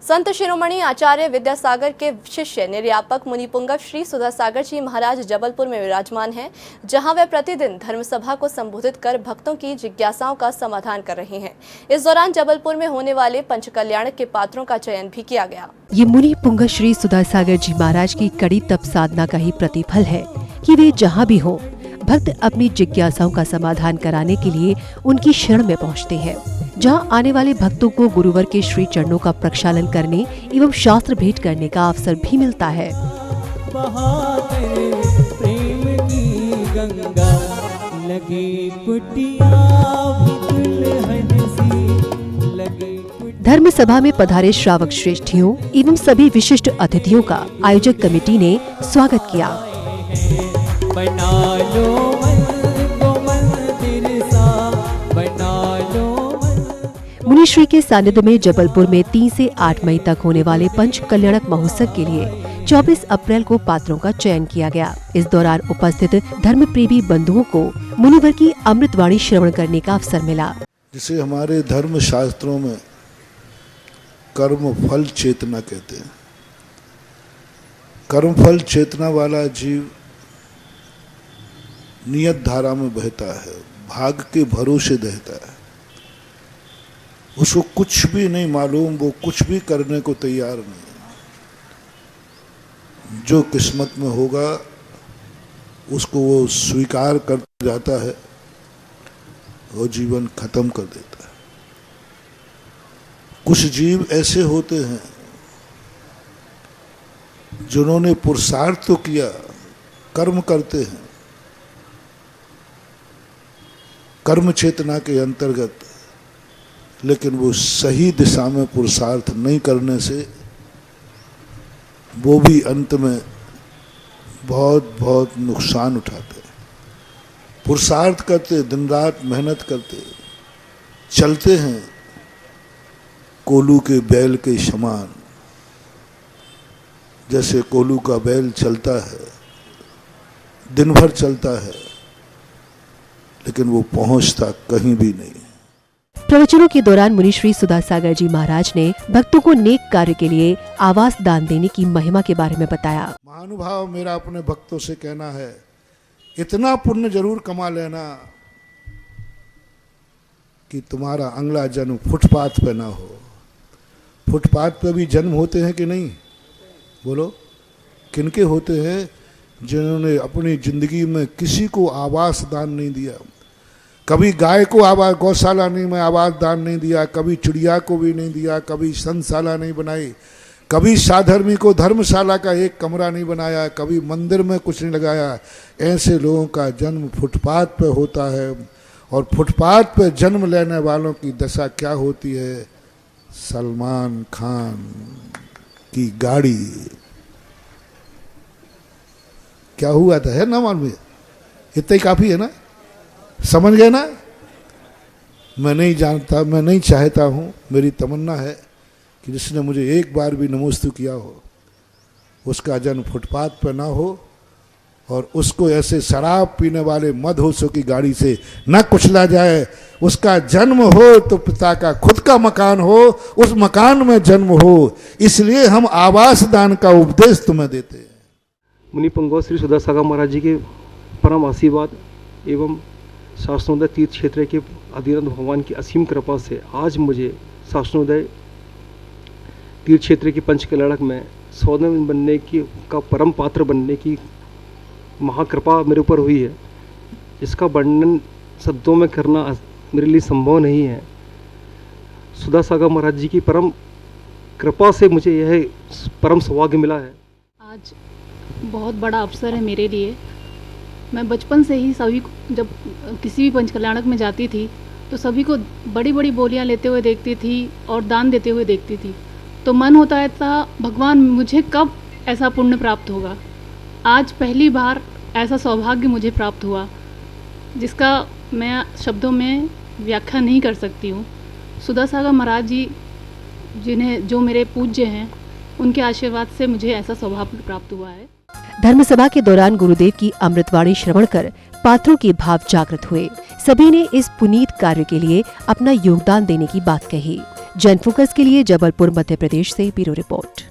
संत शिरोमणि आचार्य विद्यासागर के शिष्य निर्यापक मुनि पुंगव श्री सुधासागर जी महाराज जबलपुर में विराजमान हैं, जहां वे प्रतिदिन धर्मसभा को संबोधित कर भक्तों की जिज्ञासाओं का समाधान कर रहे हैं। इस दौरान जबलपुर में होने वाले पंचकल्याण के पात्रों का चयन भी किया गया। ये मुनि पुंगव श्री सुधासागर जी महाराज की कड़ी तप साधना का ही प्रतिफल है कि वे जहाँ भी हो, भक्त अपनी जिज्ञासाओं का समाधान कराने के लिए उनकी शरण में पहुँचते हैं। जहां आने वाले भक्तों को गुरुवर के श्री चरणों का प्रक्षालन करने एवं शास्त्र भेंट करने का अवसर भी मिलता है। प्रेम की गंगा लगे कुटिया धर्म सभा में पधारे श्रावक श्रेष्ठियों एवं सभी विशिष्ट अतिथियों का आयोजक कमेटी ने स्वागत किया। बना लो मुनिश्री के सानिध्य में जबलपुर में 3 से 8 मई तक होने वाले पंच कल्याणक महोत्सव के लिए 24 अप्रैल को पात्रों का चयन किया गया। इस दौरान उपस्थित धर्म प्रेमी बंधुओं को मुनिवर की अमृतवाणी श्रवण करने का अवसर मिला। जिसे हमारे धर्म शास्त्रों में कर्म फल चेतना कहते हैं। कर्म फल चेतना वाला जीव नियत धारा में बहता है, भाग के भरोसे रहता है। उसको कुछ भी नहीं मालूम, वो कुछ भी करने को तैयार नहीं। जो किस्मत में होगा उसको वो स्वीकार कर जाता है, वो जीवन खत्म कर देता है। कुछ जीव ऐसे होते हैं जिन्होंने पुरुषार्थ तो किया, कर्म करते हैं, कर्म चेतना के अंतर्गत, लेकिन वो सही दिशा में पुरुषार्थ नहीं करने से वो भी अंत में बहुत बहुत नुकसान उठाते हैं। पुरुषार्थ करते, दिन रात मेहनत करते, चलते हैं कोल्हू के बैल के समान। जैसे कोल्हू का बैल चलता है, दिन भर चलता है, लेकिन वो पहुंचता कहीं भी नहीं। प्रवचनों के दौरान मुनिश्री सुधासागर जी महाराज ने भक्तों को नेक कार्य के लिए आवास दान देने की महिमा के बारे में बताया। महानुभाव, मेरा अपने भक्तों से कहना है, इतना पुण्य जरूर कमा लेना कि तुम्हारा अगला जन्म फुटपाथ पे ना हो। फुटपाथ पे भी जन्म होते हैं कि नहीं? बोलो, किनके होते हैं? जिन्होंने अपनी जिंदगी में किसी को आवास दान नहीं दिया। कभी गाय को आवास, गौशाला नहीं में आवास दान नहीं दिया, कभी चिड़िया को भी नहीं दिया, कभी संतशाला नहीं बनाई, कभी साधर्मी को धर्मशाला का एक कमरा नहीं बनाया, कभी मंदिर में कुछ नहीं लगाया। ऐसे लोगों का जन्म फुटपाथ पे होता है। और फुटपाथ पे जन्म लेने वालों की दशा क्या होती है? सलमान खान की गाड़ी। क्या हुआ था, है ना मालूम? इतना ही काफी है ना? समझ गए ना? मैं नहीं जानता, मैं नहीं चाहता हूँ, मेरी तमन्ना है कि जिसने मुझे एक बार भी नमोस्तु किया हो उसका जन्म फुटपाथ पर ना हो, और उसको ऐसे शराब पीने वाले मदहोशों की गाड़ी से न कुचला जाए। उसका जन्म हो तो पिता का खुद का मकान हो, उस मकान में जन्म हो। इसलिए हम आवास दान का उपदेश तुम्हें देते हैं। मुनि पुंगव श्री सुधासागर महाराज जी के परम आशीर्वाद एवं शास्त्रोदय तीर्थ क्षेत्र के आदिनाथ भगवान की असीम कृपा से आज मुझे शास्त्रोदय तीर्थ क्षेत्र के पंचकल्याणक में सौदन बनने की का परम पात्र बनने की महाकृपा मेरे ऊपर हुई है। इसका वर्णन शब्दों में करना मेरे लिए संभव नहीं है। सुधासागर महाराज जी की परम कृपा से मुझे यह परम सौभाग्य मिला है। आज बहुत बड़ा अवसर है मेरे लिए। मैं बचपन से ही सभी को, जब किसी भी पंचकल्याणक में जाती थी तो सभी को बड़ी बड़ी बोलियां लेते हुए देखती थी और दान देते हुए देखती थी। तो मन होता है था, भगवान मुझे कब ऐसा पुण्य प्राप्त होगा। आज पहली बार ऐसा सौभाग्य मुझे प्राप्त हुआ, जिसका मैं शब्दों में व्याख्या नहीं कर सकती हूँ। सुधासागर महाराज जी जो मेरे पूज्य हैं, उनके आशीर्वाद से मुझे ऐसा सौभाग्य प्राप्त हुआ है। धर्मसभा के दौरान गुरुदेव की अमृतवाणी श्रवण कर पात्रों के भाव जागृत हुए। सभी ने इस पुनीत कार्य के लिए अपना योगदान देने की बात कही। जन फोकस के लिए जबलपुर मध्य प्रदेश से ब्यूरो रिपोर्ट।